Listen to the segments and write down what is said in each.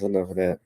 That's enough of that.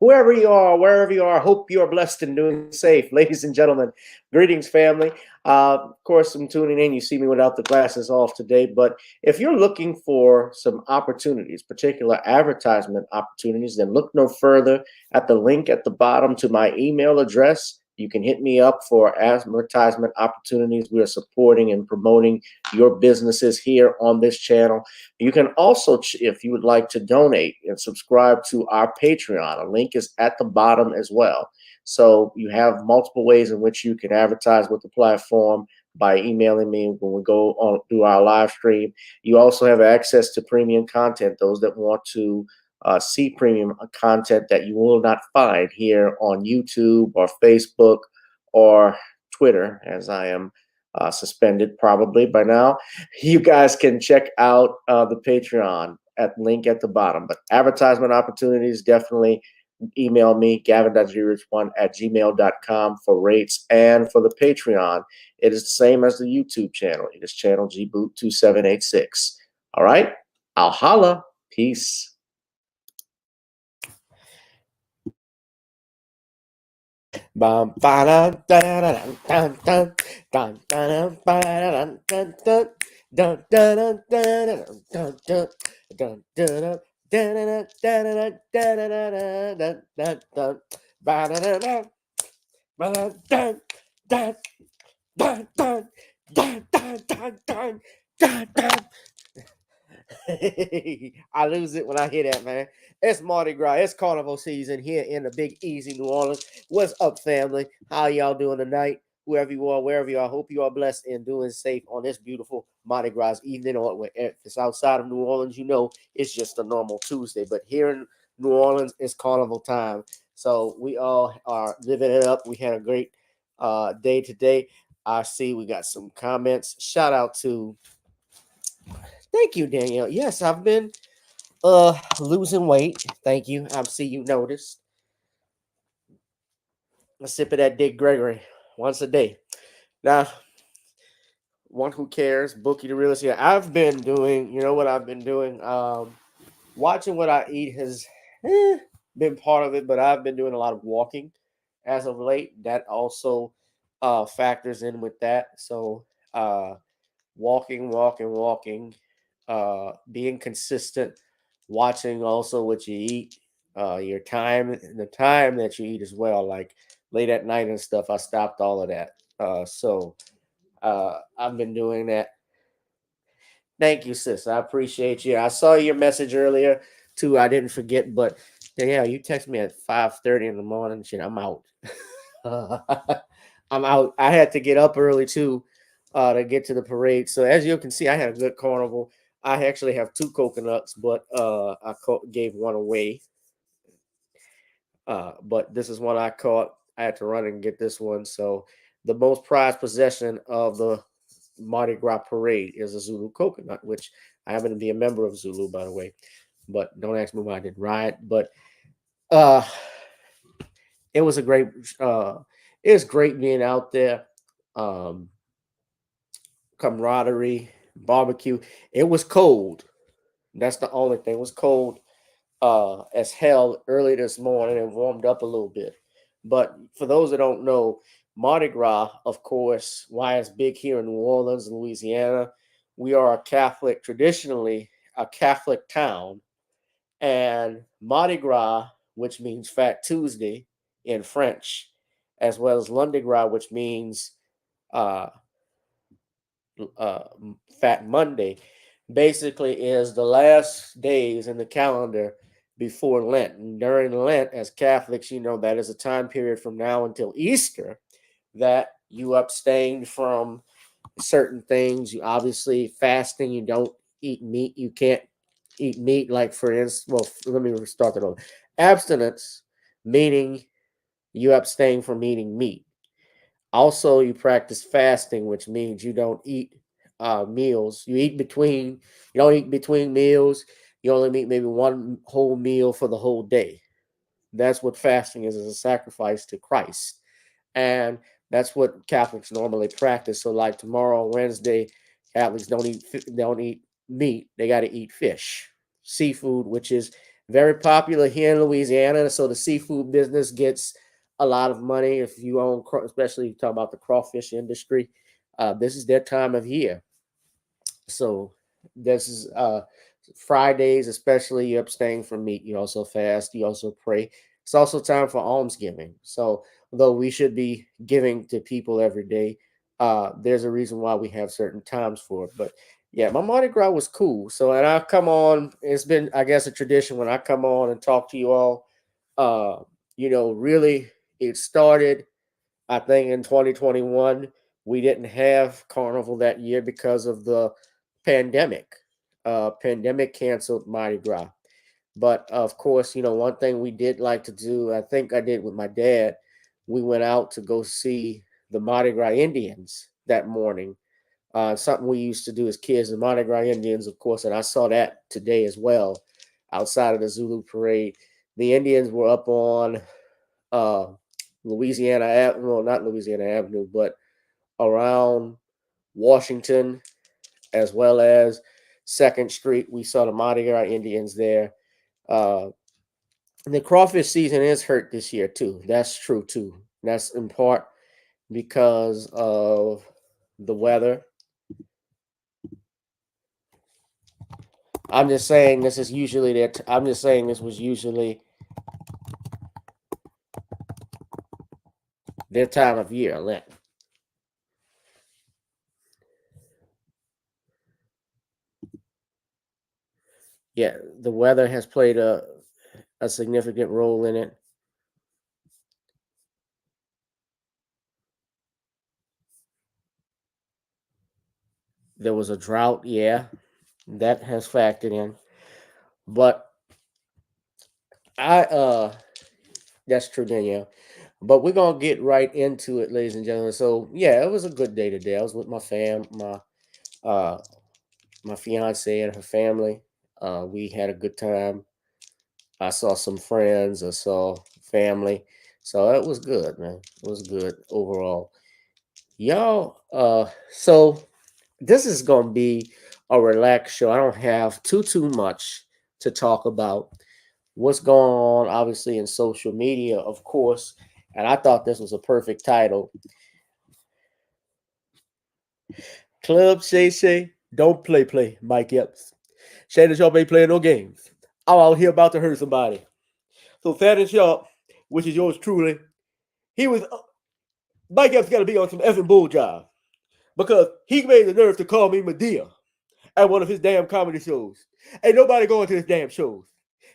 Whoever you are, wherever you are, hope you are blessed and doing safe. Ladies and gentlemen, greetings, family. Of course, I'm tuning in. You see me without the glasses off today. But if you're looking for some opportunities, particular advertisement opportunities, then look no further at the link at the bottom to my email address. You can hit me up for advertisement opportunities. We are supporting and promoting your businesses here on this channel. You can also, if you would like to donate and subscribe to our Patreon, a link is at the bottom as well. So you have multiple ways in which you can advertise with the platform by emailing me when we go on through our live stream. You also have access to premium content, those that want to see premium content that you will not find here on YouTube or Facebook or Twitter, as I am suspended probably by now. You guys can check out the Patreon at link at the bottom. But advertisement opportunities, definitely email me, gavin.grich1@gmail.com for rates. And for the Patreon, it is the same as the YouTube channel. It is channel gboot2786. All right, I'll holla. Peace. Bum, ba-dum, da-da-dum, dum, dum, dum, da-dum, ba-da-dum, dum, dum, dum, da-dum, da-da-dum, dum, dum, dum, da-dum, da-da-dum, da-da-dum, da-da-da-da, dum, dum, dum, ba-da-da-dum, ba-da-dum, dum, dum, dum, dum, dum, dum, dum, dum, dum, dum. I lose it when I hear that, man. It's Mardi Gras. It's Carnival season here in the Big Easy, New Orleans. What's up, family? How y'all doing tonight? Whoever you are, wherever you are, I hope you are blessed and doing safe on this beautiful Mardi Gras evening. Or if it's outside of New Orleans, you know it's just a normal Tuesday. But here in New Orleans, it's Carnival time. So we all are living it up. We had a great day today. I see we got some comments. Shout out to thank you, Danielle. Yes, I've been losing weight. Thank you. I see you noticed. A sip of that Dick Gregory once a day. Now, one who cares, Bookie the realist here. I've been doing, you know what I've been doing? Watching what I eat has been part of it, but I've been doing a lot of walking as of late. That also factors in with that. So walking, being consistent, watching also what you eat, your time, the time that you eat as well, like late at night and stuff. I stopped all of that. So I've been doing that. Thank you, sis. I appreciate you. I saw your message earlier too. I didn't forget, but yeah, you text me at 5:30 in the morning. Shit, I'm out. I'm out. I had to get up early too to get to the parade. So as you can see, I had a good carnival. I actually have two coconuts, but gave one away. But this is one I caught. I had to run and get this one. So the most prized possession of the Mardi Gras parade is a Zulu coconut, which I happen to be a member of Zulu, by the way. But don't ask me why I didn't ride. But uh, it was a great. It was great being out there. Um, Camaraderie, barbecue. It was cold. That's the only thing. It was cold as hell early this morning and warmed up a little bit. But for those that don't know, Mardi Gras, of course, why it's big here in New Orleans, Louisiana. We are a Catholic, traditionally a Catholic town, and Mardi Gras, which means Fat Tuesday in French, as well as Lundi Gras, which means uh, uh, Fat Monday, basically is the last days in the calendar before Lent. And during Lent, as Catholics, you know that is a time period from now until Easter that you abstain from certain things. You obviously fasting, you don't eat meat. You can't eat meat, like for instance, well, let me start that over. Abstinence, meaning you abstain from eating meat. Also, you practice fasting, which means you don't eat meals. You don't eat between meals. You only eat maybe one whole meal for the whole day. That's what fasting is a sacrifice to Christ. And that's what Catholics normally practice. So, like tomorrow, Wednesday, Catholics don't eat meat. They got to eat fish, seafood, which is very popular here in Louisiana. So the seafood business gets a lot of money. If you own, especially you talk about the crawfish industry, this is their time of year. So this is Fridays, especially you abstain from meat. You also fast. You also pray. It's also time for almsgiving. So although we should be giving to people every day, there's a reason why we have certain times for it. But yeah, my Mardi Gras was cool. So and I come on. It's been, I guess, a tradition when I come on and talk to you all. Uh, really, it started I think in 2021, we didn't have Carnival that year because of the pandemic. Pandemic canceled Mardi Gras. But of course, one thing we did like to do, I think I did with my dad, we went out to go see the Mardi Gras Indians that morning. Something we used to do as kids, the Mardi Gras Indians, of course, and I saw that today as well outside of the Zulu parade. The Indians were up on uh, Louisiana Avenue, well, not Louisiana Avenue, but around Washington as well as Second Street. We saw the Mardi Gras Indians there. Uh, the crawfish season is hurt this year too. That's true too. And that's in part because of the weather. I'm just saying this is usually their. I'm just saying this was usually their time of year. Yeah, the weather has played a significant role in it. There was a drought, yeah, that has factored in. But I that's true, Danielle. But we're gonna get right into it, ladies and gentlemen. So yeah, it was a good day today. I was with uh my fiance and her family. We had a good time. I saw some friends. I saw family. So it was good, man. It was good overall. Y'all, so this is gonna be a relaxed show. I don't have too much to talk about. What's going on, obviously, in social media, of course. And I thought this was a perfect title. Club Shay don't play, Mike Epps. Shannon Sharp ain't playing no games. I'm out here about to hurt somebody. So Shannon Sharp, which is yours truly, he was Mike Epps got to be on some effing bull job because he made the nerve to call me Medea at one of his damn comedy shows. Ain't nobody going to his damn shows.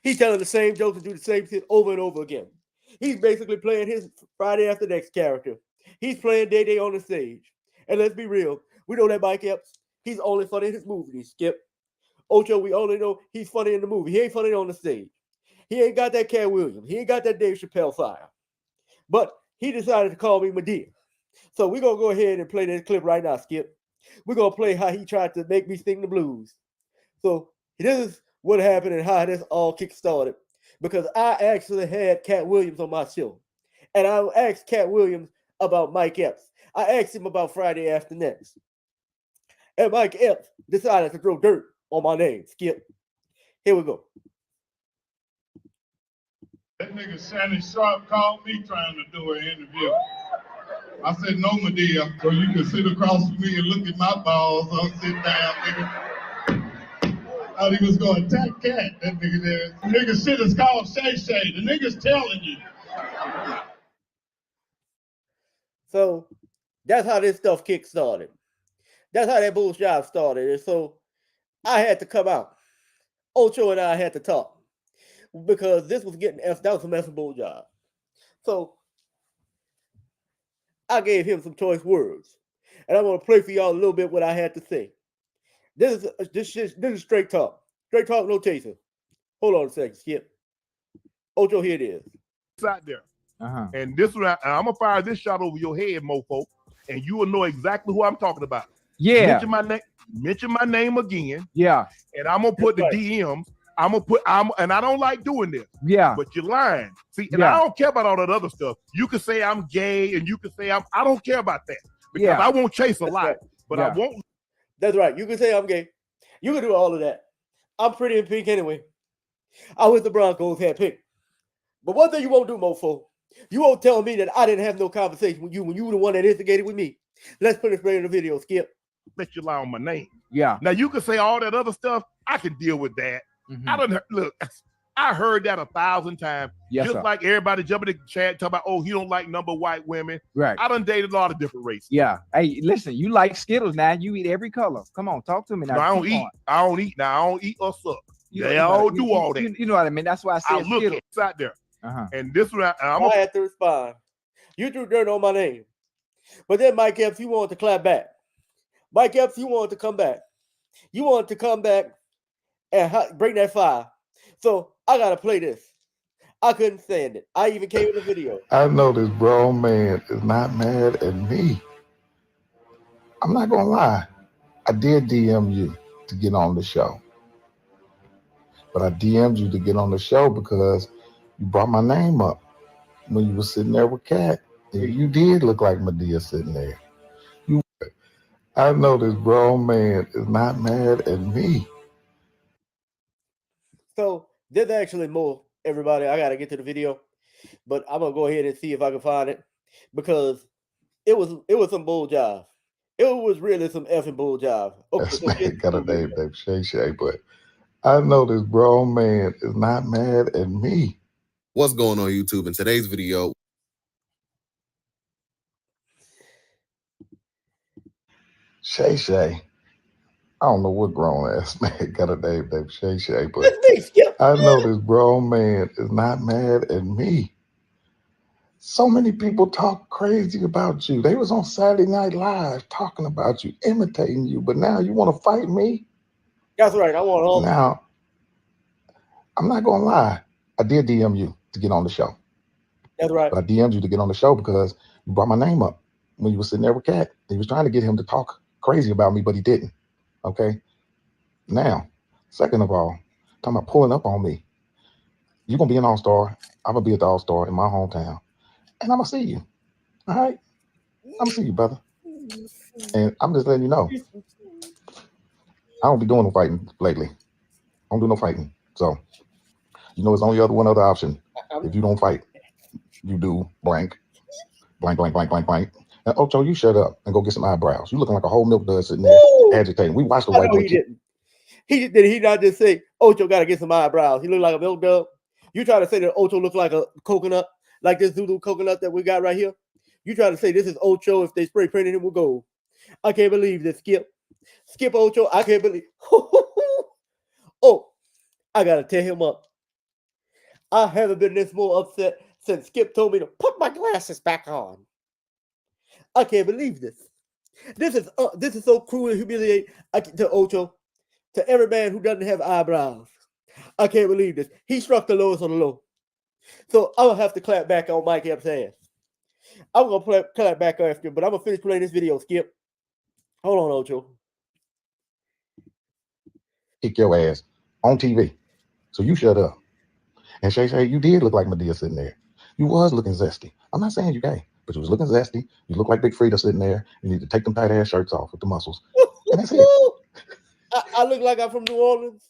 He's telling the same jokes and do the same shit over and over again. He's basically playing his Friday After Next character. He's playing Day on the stage. And let's be real, we know that Mike Epps, he's only funny in his movies, Skip. Ocho, we only know he's funny in the movie. He ain't funny on the stage. He ain't got that Cat Williams. He ain't got that Dave Chappelle fire. But he decided to call me Medea. So we're going to go ahead and play this clip right now, Skip. We're going to play how he tried to make me sing the blues. So this is what happened and how this all kick-started. Because I actually had Cat Williams on my show. And I asked Cat Williams about Mike Epps. I asked him about Friday After Next. And Mike Epps decided to throw dirt on my name, Skip. Here we go. That nigga Shannon Sharp called me trying to do an interview. I said, no, Medea, so you can sit across from me and look at my balls. I'll sit down, nigga. Thought he was going to attack Cat, that nigga there. The nigga shit is called Shay Shay. The nigga's telling you. So that's how this stuff kick started. That's how that bullshit started. And so I had to come out. Ocho and I had to talk because this was getting that was some effing bull job. So I gave him some choice words, and I'm gonna play for y'all a little bit what I had to say. This is straight talk, no chaser. Hold on a second, Skip. Ocho, here it is. It's out there, and this one, I'm gonna fire this shot over your head, mofo, and you will know exactly who I'm talking about. Yeah. Mention my name again. Yeah. And I'm gonna put the DMs. And I don't like doing this. Yeah. But you're lying. See, and I don't care about all that other stuff. You can say I'm gay and you can say I don't care about that. Because I won't chase a lie. Right. But I won't. That's right. You can say I'm gay. You can do all of that. I'm pretty in pink anyway. I wish the Broncos had pink. But one thing you won't do, mofo, you won't tell me that I didn't have no conversation with you when you were the one that instigated with me. Let's put it straight in the video, Skip. Let you lie on my name. Yeah. Now you can say all that other stuff. I can deal with that. Mm-hmm. I heard that 1,000 times. Yes, just like everybody jumping in the chat talking about, oh, he don't like number white women. Right. I done dated a lot of different races. Yeah. Hey, listen, you like Skittles now. You eat every color. Come on, talk to me now. No, I don't eat. Now I don't eat or suck. They all do all that. You know what I mean? That's why I said look Skittles. It's out there. And this one, I had to respond. You threw dirt on my name. But then Mike Epps, you wanted to clap back. Mike Epps, you wanted to come back. You wanted to come back and bring that fire. So I got to play this. I couldn't stand it. I even came in the video. I know this grown man is not mad at me. I'm not going to lie. I did DM you to get on the show. But I DM'd you to get on the show because you brought my name up when you were sitting there with Kat. And you did look like Medea sitting there. I know this grown man is not mad at me. So there's actually more, everybody. I got to get to the video, but I'm going to go ahead and see if I can find it. because it was some bull jive. It was really some effing bull jive. Okay, This so here's man the got a cool name video. named Shay Shay, but I know this grown man is not mad at me. What's going on YouTube? In today's video, Shay Shay. I don't know what grown ass man got a name named Shay Shay, but It's me, Skip. I know this grown man is not mad at me. So many people talk crazy about you. They was on Saturday Night Live talking about you, imitating you, but now you want to fight me? That's right. I want all. Now, I'm not gonna lie. I did DM you to get on the show, That's right. but I DM'd you to get on the show because you brought my name up when you were sitting there with Cat. He was trying to get him to talk crazy about me, but he didn't. Okay. Now, second of all, talking about pulling up on me. You're gonna be an all-star. I'm gonna be at the all-star in my hometown. And I'm gonna see you. All right. I'm gonna see you, brother. And I'm just letting you know, I don't be doing no fighting lately. I don't do no fighting. So, it's only one other option. If you don't fight, you do blank, blank, blank, blank, blank, blank. And Ocho, you shut up and go get some eyebrows. You looking like a whole milk dud sitting there Woo! agitating. We watched the I white know boy he kid. didn't. Did he not just say Ocho got to get some eyebrows? He looked like a milk dub. You try to say that Ocho looks like a coconut, like this Zulu coconut that we got right here. You try to say this is Ocho if they spray painted him with gold. I can't believe this, Skip. Skip Ocho. I can't believe. Oh, I gotta tear him up. I haven't been this more upset since Skip told me to put my glasses back on. I can't believe this. This is so cruel and humiliating to Ocho, to every man who doesn't have eyebrows. I can't believe this. He struck the lowest on the low. So I'm gonna have to clap back on Mike Epps' ass. I'm gonna clap back after him, but I'm gonna finish playing this video, Skip. Hold on, Ocho. Kick your ass on TV. So you shut up. And Shay Shay, you did look like Medea sitting there. You was looking zesty. I'm not saying you gay, but you was looking zesty. You look like Big Frida sitting there. You need to take them tight ass shirts off with the muscles. And that's it. I look like I'm from New Orleans.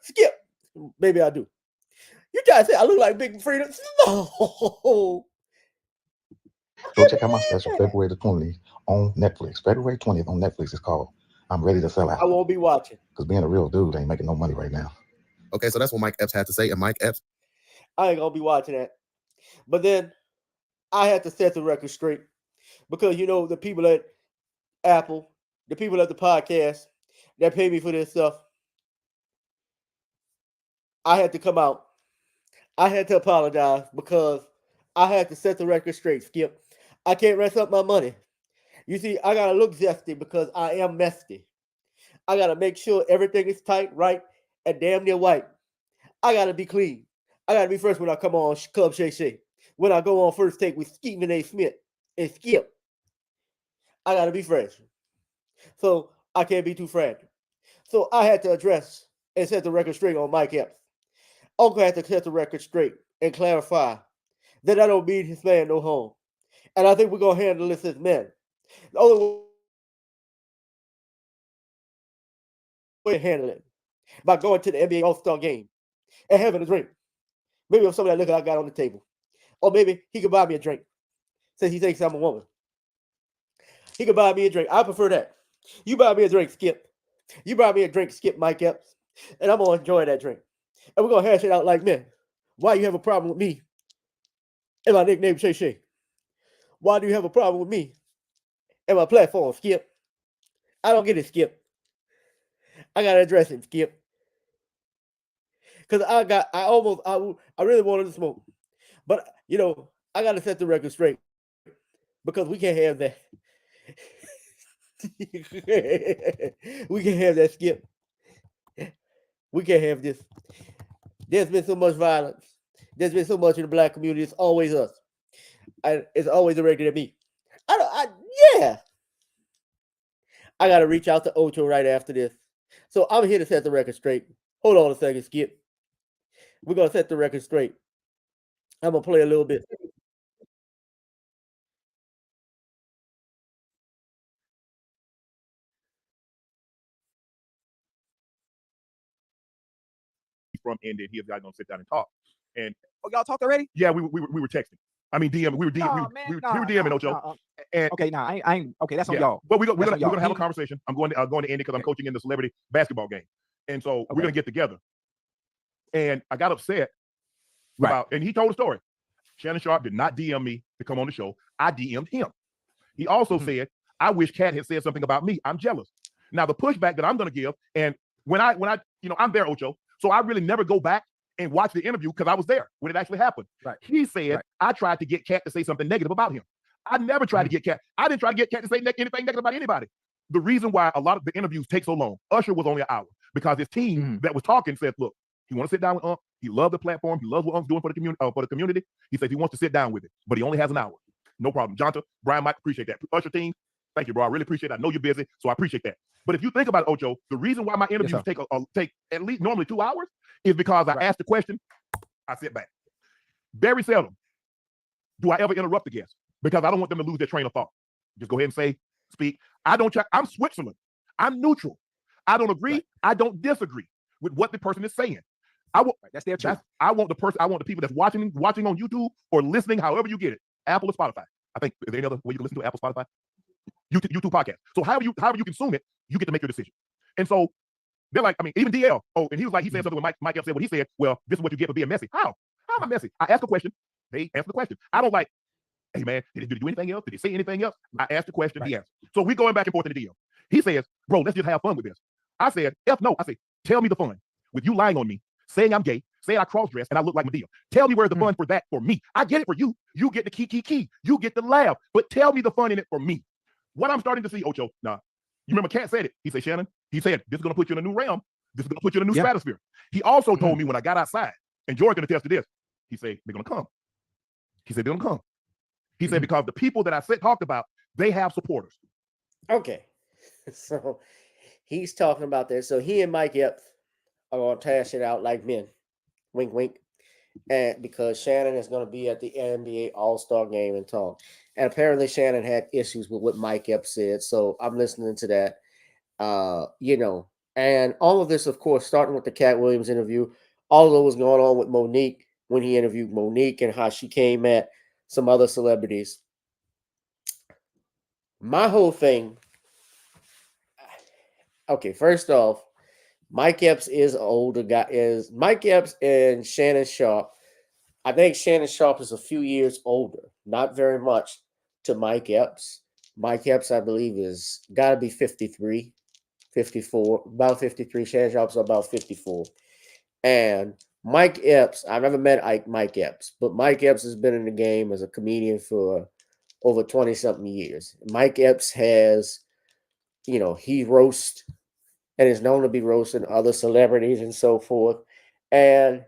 Skip. Maybe I do. You try to say I look like Big Frida? No. Go check out my special February the 20th on Netflix. February 20th on Netflix is called I'm Ready to Sell Out. I won't be watching. Because being a real dude ain't making no money right now. okay, so that's what Mike Epps had to say. And Mike Epps, I ain't gonna be watching that. But then I had to set the record straight because the people at Apple, the people at the podcast that pay me for this stuff, I had to come out. I had to apologize because I had to set the record straight, Skip. I can't mess up my money. You see, I gotta look zesty because I am messy. I gotta make sure everything is tight, right, and damn near white. I gotta be clean. I gotta be fresh when I come on Club Shay Shay. When I go on first take with Stephen A. Smith and Skip, I gotta be fresh. So I can't be too fragile. So I had to address and set the record straight on Mike Epps. Uncle had to set the record straight and clarify that I don't mean his man no harm. And I think we're gonna handle this as men. The only way to handle it by going to the NBA All-Star game and having a drink. Maybe with some of that liquor I got on the table. Or maybe he could buy me a drink since he thinks I'm a woman. He could buy me a drink. I prefer that. You buy me a drink, Skip. You buy me a drink, Skip Mike Epps, and I'm gonna enjoy that drink. And we're gonna hash it out like men. Why you have a problem with me and my nickname Shay Shay? Why do you have a problem with me and my platform, Skip? I don't get it, Skip. I gotta address him, Skip. Cause I really wanted to smoke. But I gotta set the record straight. Because we can't have that. We can't have that, Skip. We can't have this. There's been so much violence. There's been so much in the black community. It's always us. It's always directed at me. Yeah. I gotta reach out to Ocho right after this. So I'm here to set the record straight. Hold on a second, Skip. We're gonna set the record straight. I'm gonna play a little bit. from, and then he and I gonna sit down and talk. And Oh, y'all talked already? yeah, we were texting. I mean, DM. We were DM. No, we, man, we, were, no, we were DMing no, Ocho. no. And Okay, nah, I ain't. Okay, that's on yeah, y'all. but we're That's on gonna have a y'all. conversation. I'm going to Indy because I'm coaching in the celebrity basketball game, and so we're Okay. gonna get together. And I got upset Right. about, and he told a story. Shannon Sharp did not DM me to come on the show. I DM'd him. He also said, I wish Kat had said something about me. I'm jealous. Now, the pushback that I'm going to give, and when I, I'm there, Ocho, so I really never go back and watch the interview because I was there when it actually happened. Right. He said, Right. I tried to get Kat to say something negative about him. I never tried to get Kat. I didn't try to get Kat to say anything negative about anybody. The reason why a lot of the interviews take so long, Usher was only an hour because his team that was talking said, look, he wants to sit down with Unc. He loved the platform. He loves what Unc's doing for the community. He says he wants to sit down with it, but he only has an hour. No problem. Jonta, Brian might appreciate that. Usher team, thank you, bro. I really appreciate it. I know you're busy, so I appreciate that. But if you think about it, Ocho, the reason why my interviews take at least normally 2 hours is because I ask the question, I sit back. Very seldom do I ever interrupt the guest because I don't want them to lose their train of thought. Just go ahead and say, speak. I don't check. I'm Switzerland. I'm neutral. I don't agree. Right. I don't disagree with what the person is saying. That's their choice. I want the people that's watching on YouTube or listening, however you get it, Apple or Spotify. I think, is there any other way you can listen to Apple, Spotify? YouTube podcast. So however you consume it, you get to make your decision. And so they're like, I mean, even DL. Oh, and he was like, he said something when Mike Epps said what he said. Well, this is what you get for being messy. How am I messy? I ask a question. They answer the question. I don't like, hey man, did he do anything else? Did he say anything else? I asked the question, he answered. So we going back and forth in the DM. He says, bro, let's just have fun with this. I said, no. I said, tell me the fun with you lying on me, saying I'm gay, saying I cross-dress and I look like Madea. Tell me where's the fun for that for me. I get it for you. You get the key. You get the laugh. But tell me the fun in it for me. What I'm starting to see, Ocho, you remember Kat said it. He said, Shannon, this is going to put you in a new realm. This is going to put you in a new stratosphere. He also told me when I got outside, and George can attest to this, he said, they're going to come. He said, they're going to come. He said, because the people that I talked about, they have supporters. Okay. So he's talking about this. So he and Mike Epps are going to tash it out like men. Wink, wink. And because Shannon is going to be at the NBA All-Star game and talk. And apparently Shannon had issues with what Mike Epps said. So I'm listening to that. And all of this, of course, starting with the Cat Williams interview, all of it was going on with Monique when he interviewed Monique and how she came at some other celebrities. My whole thing, okay, first off, Mike Epps is an older guy. Is Mike Epps and Shannon Sharp. I think Shannon Sharp is a few years older, not very much to Mike Epps. Mike Epps, I believe, is got to be 53, 54, about 53. Shannon Sharp's about 54. And Mike Epps, I've never met Mike Epps, but Mike Epps has been in the game as a comedian for over 20-something years. Mike Epps has, he roasts and is known to be roasting other celebrities and so forth. And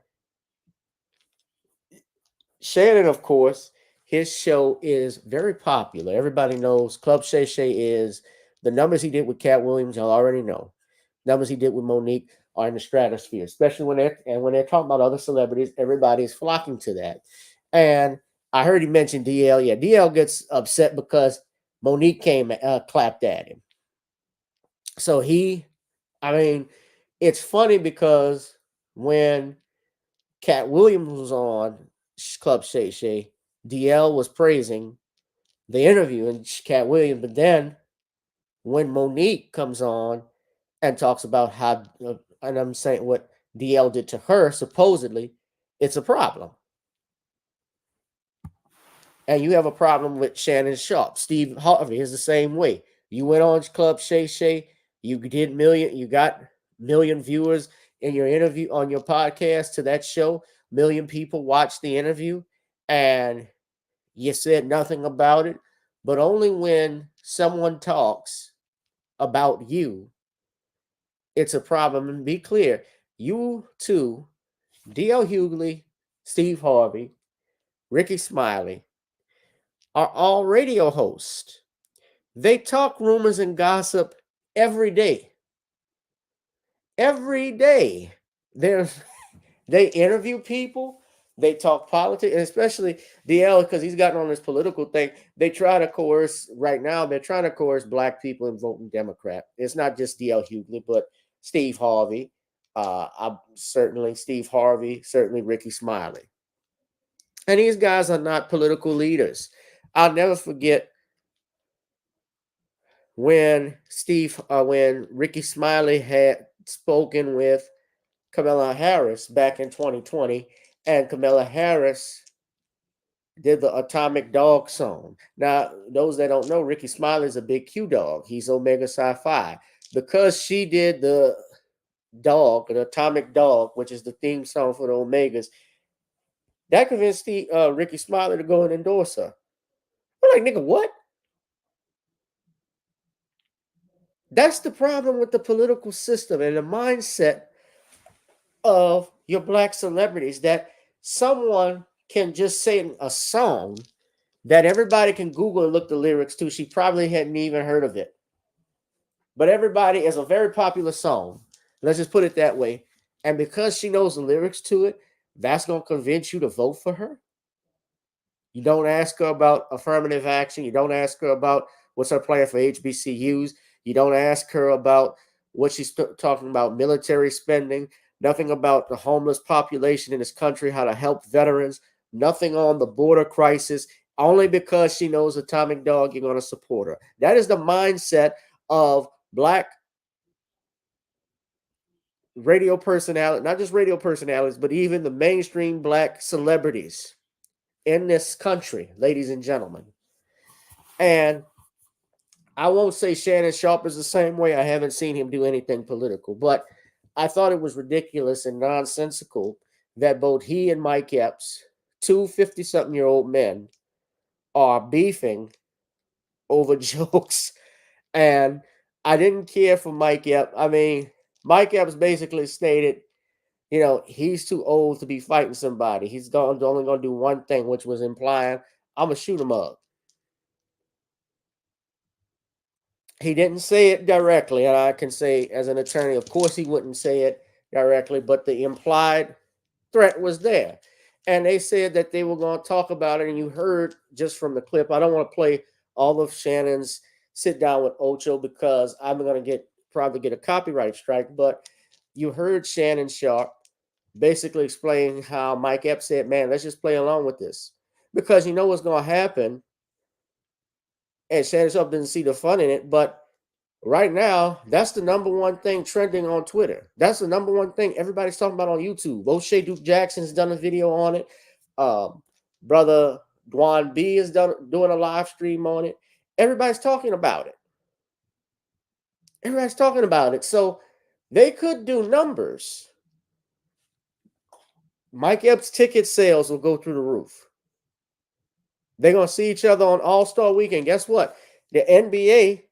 Shannon, of course, his show is very popular. Everybody knows Club Shay Shay is the numbers he did with Cat Williams. Y'all already know. Numbers he did with Monique are in the stratosphere, especially when they're talking about other celebrities. Everybody's flocking to that. And I heard he mentioned DL. Yeah, DL gets upset because Monique came clapped at him. So it's funny because when Cat Williams was on Club Shay Shay, DL was praising the interview and Cat Williams. But then when Monique comes on and talks about how, and I'm saying what DL did to her, supposedly, it's a problem. And you have a problem with Shannon Sharp. Steve Harvey is the same way. You went on Club Shay Shay, you got million viewers in your interview on your podcast to that show. Million people watched the interview, and you said nothing about it. But only when someone talks about you, it's a problem. And be clear, you two, D.L. Hughley, Steve Harvey, Ricky Smiley, are all radio hosts. They talk rumors and gossip every day. Every day. They interview people. They talk politics, and especially DL, because he's gotten on this political thing. They're trying to coerce black people in voting Democrat. It's not just DL Hughley, but Steve Harvey. Certainly Steve Harvey, certainly Ricky Smiley. And these guys are not political leaders. I'll never forget when when Ricky Smiley had spoken with Kamala Harris back in 2020, and Kamala Harris did the Atomic Dog song. Now, those that don't know, Ricky Smiley is a big Q dog. He's Omega Sci-Fi. Because she did the dog, the Atomic Dog, which is the theme song for the Omegas, that convinced Ricky Smiley to go and endorse her. I'm like, nigga, what? That's the problem with the political system and the mindset of your black celebrities, that someone can just say a song that everybody can Google and look the lyrics to. She probably hadn't even heard of it. But everybody is a very popular song. Let's just put it that way. And because she knows the lyrics to it, that's going to convince you to vote for her. You don't ask her about affirmative action. You don't ask her about what's her plan for HBCUs. You don't ask her about what she's talking about, military spending, nothing about the homeless population in this country, how to help veterans, nothing on the border crisis. Only because she knows Atomic Dog, you're going to support her. That is the mindset of black radio personality, not just radio personalities, but even the mainstream black celebrities in this country, ladies and gentlemen. And I won't say Shannon Sharpe is the same way. I haven't seen him do anything political, but I thought it was ridiculous and nonsensical that both he and Mike Epps, two 50-something-year-old men, are beefing over jokes. And I didn't care for Mike Epps. I mean, Mike Epps basically stated, he's too old to be fighting somebody. He's only going to do one thing, which was implying, I'm going to shoot him up. He didn't say it directly, and I can say as an attorney, of course he wouldn't say it directly, but the implied threat was there. And they said that they were going to talk about it, and you heard just from the clip, I don't want to play all of Shannon's sit down with Ocho because I'm going to probably get a copyright strike, but you heard Shannon Sharpe basically explain how Mike Epps said, man, let's just play along with this. Because you know what's going to happen. And Shannon Sharpe didn't see the fun in it, but right now, that's the number one thing trending on Twitter. That's the number one thing everybody's talking about on YouTube. O'Shea Duke Jackson's done a video on it. Brother Dwan B is doing a live stream on it. Everybody's talking about it. Everybody's talking about it. So they could do numbers. Mike Epps' ticket sales will go through the roof. They're going to see each other on All-Star Weekend. Guess what? The NBA,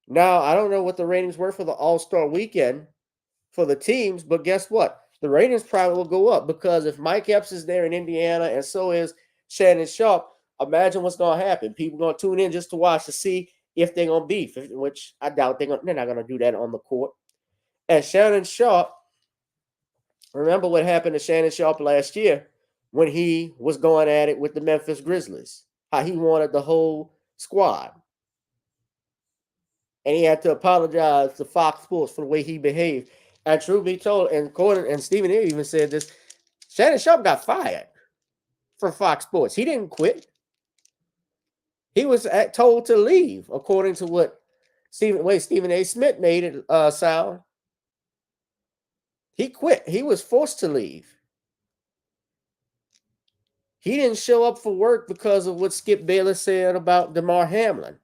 now I don't know what the ratings were for the All-Star Weekend for the teams, but guess what? The ratings probably will go up because if Mike Epps is there in Indiana and so is Shannon Sharpe, imagine what's going to happen. People are going to tune in just to watch to see if they're going to beef, which I doubt they're not going to do that on the court. And Shannon Sharpe, remember what happened to Shannon Sharpe last year when he was going at it with the Memphis Grizzlies, how he wanted the whole squad. And he had to apologize to Fox Sports for the way he behaved. And truth be told, and Stephen A. even said this, Shannon Sharpe got fired from Fox Sports. He didn't quit. He was told to leave, according to what Stephen A. Smith made it sound. He quit. He was forced to leave. He didn't show up for work because of what Skip Bayless said about DeMar Hamlin.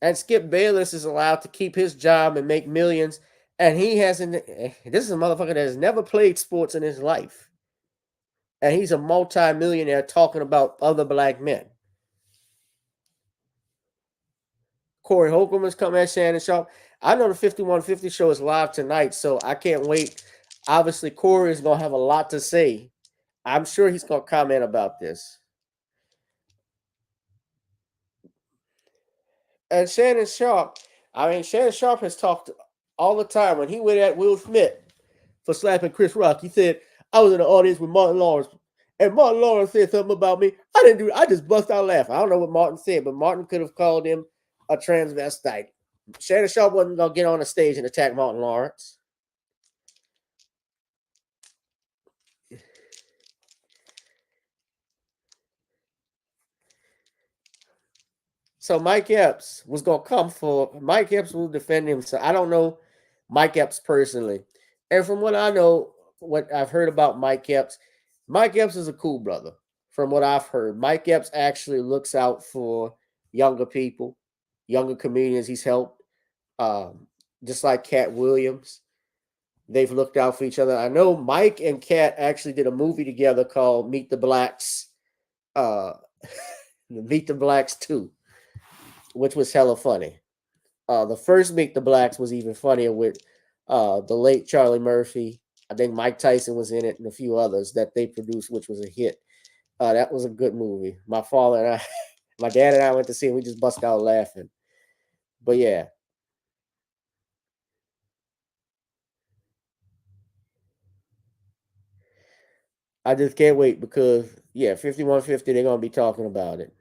And Skip Bayless is allowed to keep his job and make millions. And he hasn't. This is a motherfucker that has never played sports in his life. And he's a multi-millionaire talking about other black men. Corey Holcomb is coming at Shannon Sharpe. I know the 5150 show is live tonight, so I can't wait. Obviously, Corey is going to have a lot to say. I'm sure he's going to comment about this. And Shannon Sharpe has talked all the time. When he went at Will Smith for slapping Chris Rock, he said, I was in the audience with Martin Lawrence, and Martin Lawrence said something about me. I just bust out laughing. I don't know what Martin said, but Martin could have called him a transvestite. Shannon Sharpe wasn't going to get on the stage and attack Martin Lawrence. So Mike Epps was gonna come for Mike Epps will defend himself. I don't know Mike Epps personally, and from what I know, what I've heard about Mike Epps is a cool brother. From what I've heard, Mike Epps actually looks out for younger people, younger comedians. He's helped, just like Cat Williams. They've looked out for each other. I know Mike and Cat actually did a movie together called Meet the Blacks, uh, Meet the Blacks 2, which was hella funny. The first Meet the Blacks was even funnier with the late Charlie Murphy. I think Mike Tyson was in it and a few others that they produced, which was a hit. That was a good movie. My father and I, my dad and I went to see it. We just bust out laughing. But yeah. I just can't wait because, yeah, 5150, they're going to be talking about it.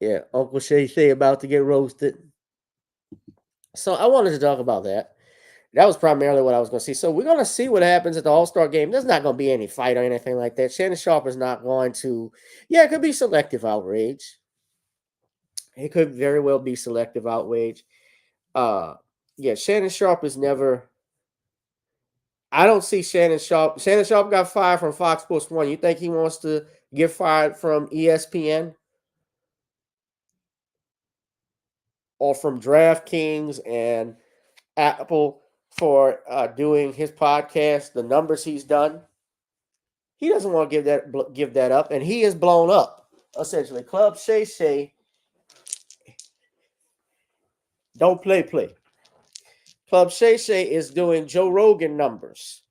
Yeah, Uncle Shay Shay about to get roasted. So I wanted to talk about that. That was primarily what I was going to see. So we're going to see what happens at the All-Star game. There's not going to be any fight or anything like that. Shannon Sharp is not going to. Yeah, it could be selective outrage. It could very well be selective outrage. Uh, yeah, Shannon Sharp is never. I don't see Shannon Sharp. Shannon Sharp got fired from Fox Sports 1. You think he wants to get fired from ESPN or from DraftKings and Apple for doing his podcast, the numbers he's done? He doesn't want to give that up, and he is blown up essentially. Club Shay Shay don't play. Club Shay Shay is doing Joe Rogan numbers.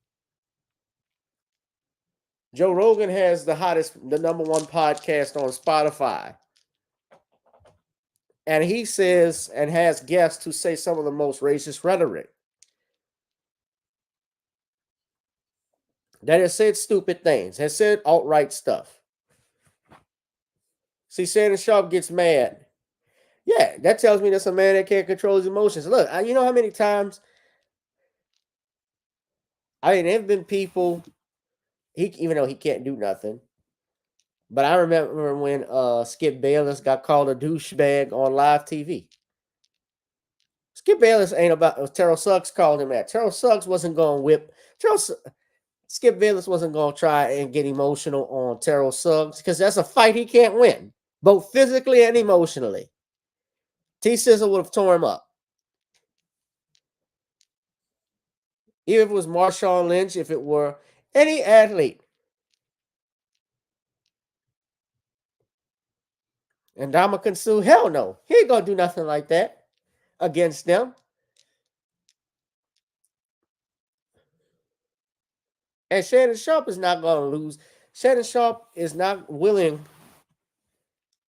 Joe Rogan has the number one podcast on Spotify. And he says and has guests who say some of the most racist rhetoric. That has said stupid things, has said alt-right stuff. See, Shannon Sharp gets mad. Yeah, that tells me that's a man that can't control his emotions. Look, you know how many times, I mean, there have been people, even though he can't do nothing, but I remember when Skip Bayless got called a douchebag on live TV. Skip Bayless ain't about, Terrell Suggs called him that. Terrell Suggs wasn't going to whip. Skip Bayless wasn't going to try and get emotional on Terrell Suggs because that's a fight he can't win, both physically and emotionally. T-Sizzle would have tore him up. Even if it was Marshawn Lynch, if it were any athlete. And Ndamukong Suh, hell no. He ain't going to do nothing like that against them. And Shannon Sharp is not going to lose. Shannon Sharp is not willing,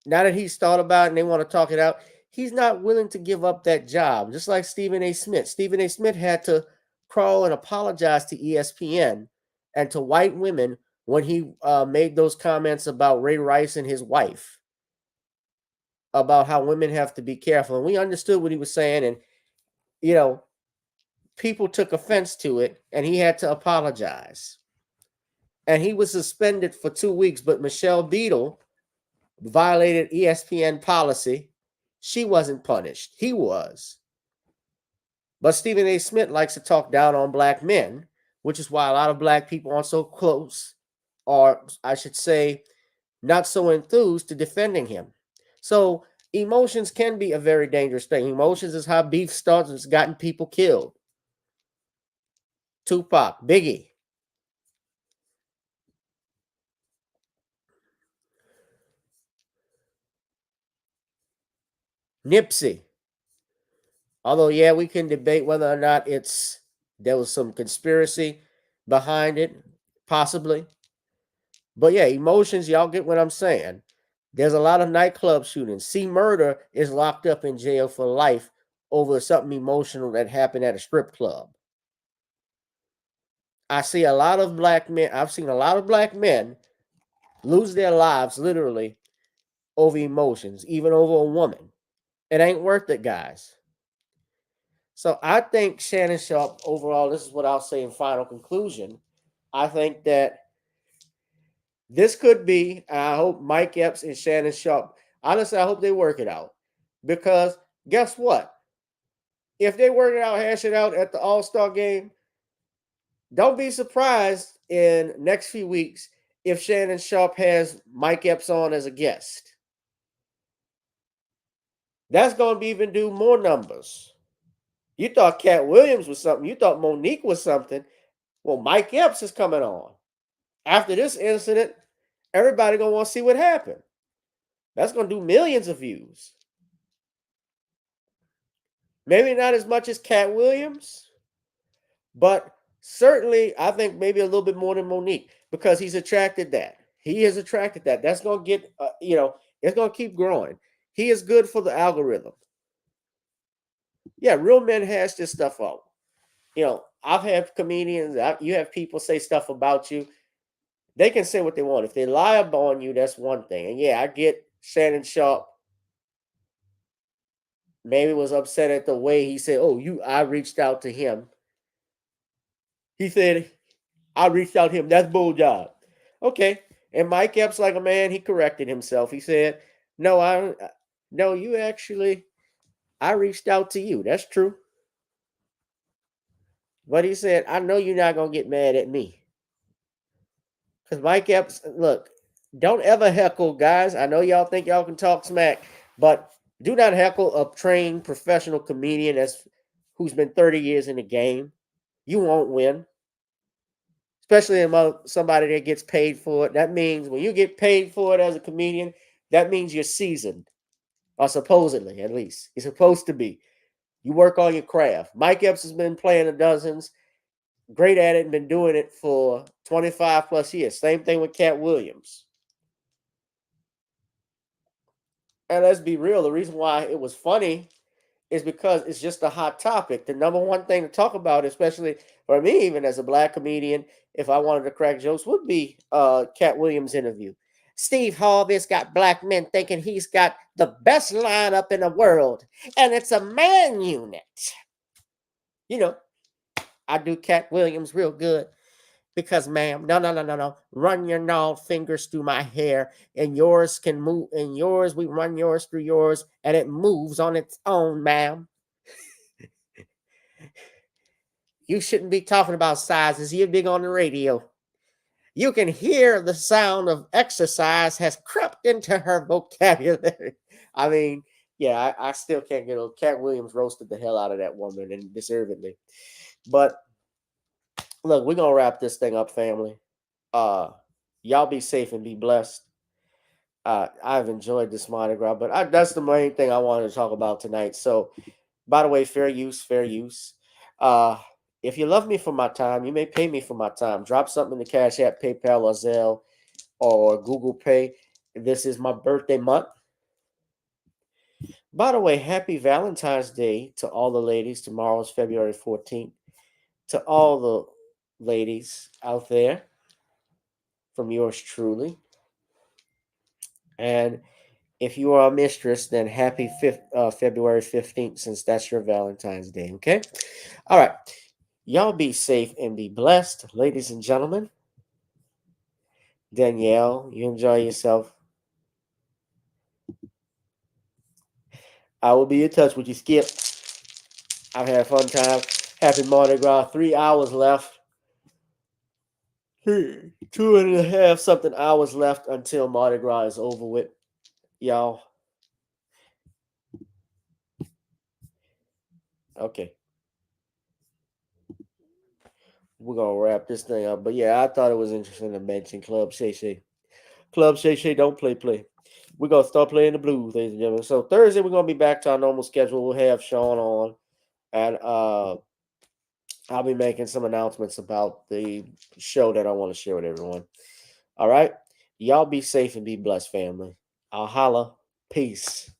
now that he's thought about it and they want to talk it out, he's not willing to give up that job. Just like Stephen A. Smith. Stephen A. Smith had to crawl and apologize to ESPN and to white women when he made those comments about Ray Rice and his wife, about how women have to be careful. And we understood what he was saying. And, you know, people took offense to it and he had to apologize. And he was suspended for 2 weeks. But Michelle Beadle violated ESPN policy. She wasn't punished. He was. But Stephen A. Smith likes to talk down on black men, which is why a lot of black people aren't so close, or I should say, not so enthused to defending him. So emotions can be a very dangerous thing. Emotions is how beef starts. It's gotten people killed. Tupac, Biggie. Nipsey. Although, yeah, we can debate whether or not there was some conspiracy behind it, possibly. But yeah, emotions, y'all get what I'm saying. There's a lot of nightclub shootings. C Murder is locked up in jail for life over something emotional that happened at a strip club. I've seen a lot of black men lose their lives literally over emotions, even over a woman. It ain't worth it, guys. So I think Shannon Sharp, overall, this is what I'll say in final conclusion. I think that this could be, I hope Mike Epps and Shannon Sharp, honestly, I hope they work it out. Because guess what? If they work it out, hash it out at the All-Star game, don't be surprised in next few weeks if Shannon Sharp has Mike Epps on as a guest. That's going to even do more numbers. You thought Cat Williams was something. You thought Monique was something. Well, Mike Epps is coming on. After this incident, everybody going to want to see what happened. That's going to do millions of views. Maybe not as much as Cat Williams, but certainly I think maybe a little bit more than Monique because he's attracted that. He has attracted that. That's going to get, it's going to keep growing. He is good for the algorithm. Yeah, real men hash this stuff out. I've had comedians, you have people say stuff about you. They can say what they want. If they lie on you, that's one thing. And yeah, I get Shannon Sharp maybe was upset at the way he said, I reached out to him. He said, I reached out to him. That's bull job. Okay. And Mike Epps, like a man, he corrected himself. He said, no, I reached out to you. That's true. But he said, I know you're not going to get mad at me. Because Mike Epps, look, don't ever heckle, guys. I know y'all think y'all can talk smack, but do not heckle a trained professional comedian who's been 30 years in the game. You won't win. Especially among somebody that gets paid for it. That means when you get paid for it as a comedian, that means you're seasoned. Or supposedly, at least. You're supposed to be. You work on your craft. Mike Epps has been playing the dozens. Great at it and been doing it for 25 plus years. Same thing with Cat Williams. And let's be real, the reason why it was funny is because it's just a hot topic. The number one thing to talk about, especially for me, even as a black comedian, if I wanted to crack jokes, would be Cat Williams' interview. Steve Harvey's got black men thinking he's got the best lineup in the world, and it's a man unit. I do Cat Williams real good. Because, ma'am, no. Run your gnawed fingers through my hair, and yours can move. And yours, we run yours through yours, and it moves on its own, ma'am. You shouldn't be talking about sizes. You're big on the radio. You can hear the sound of exercise has crept into her vocabulary. I mean, yeah, I still can't get old. Cat Williams roasted the hell out of that woman, and deservedly. But look, we're gonna wrap this thing up, family. Y'all be safe and be blessed. I've enjoyed this Mardi Gras, but that's the main thing I wanted to talk about tonight. So, by the way, fair use, fair use. If you love me for my time, you may pay me for my time. Drop something in the Cash App, PayPal, or Zelle, or Google Pay. This is my birthday month. By the way, happy Valentine's Day to all the ladies. Tomorrow is February 14th. To all the ladies out there, from yours truly. And if you are a mistress, then happy February 15th, since that's your Valentine's Day, okay? All right. Y'all be safe and be blessed, ladies and gentlemen. Danielle, you enjoy yourself. I will be in touch with you, Skip. I've had a fun time. Happy Mardi Gras. 3 hours left. 2.5 something hours left until Mardi Gras is over with. Y'all. Okay. We're going to wrap this thing up. But yeah, I thought it was interesting to mention Club Shay Shay. Club Shay Shay don't play. We're going to start playing the blues, ladies and gentlemen. So Thursday, we're going to be back to our normal schedule. We'll have Sean on. And I'll be making some announcements about the show that I want to share with everyone. All right? Y'all be safe and be blessed, family. I'll holla. Peace.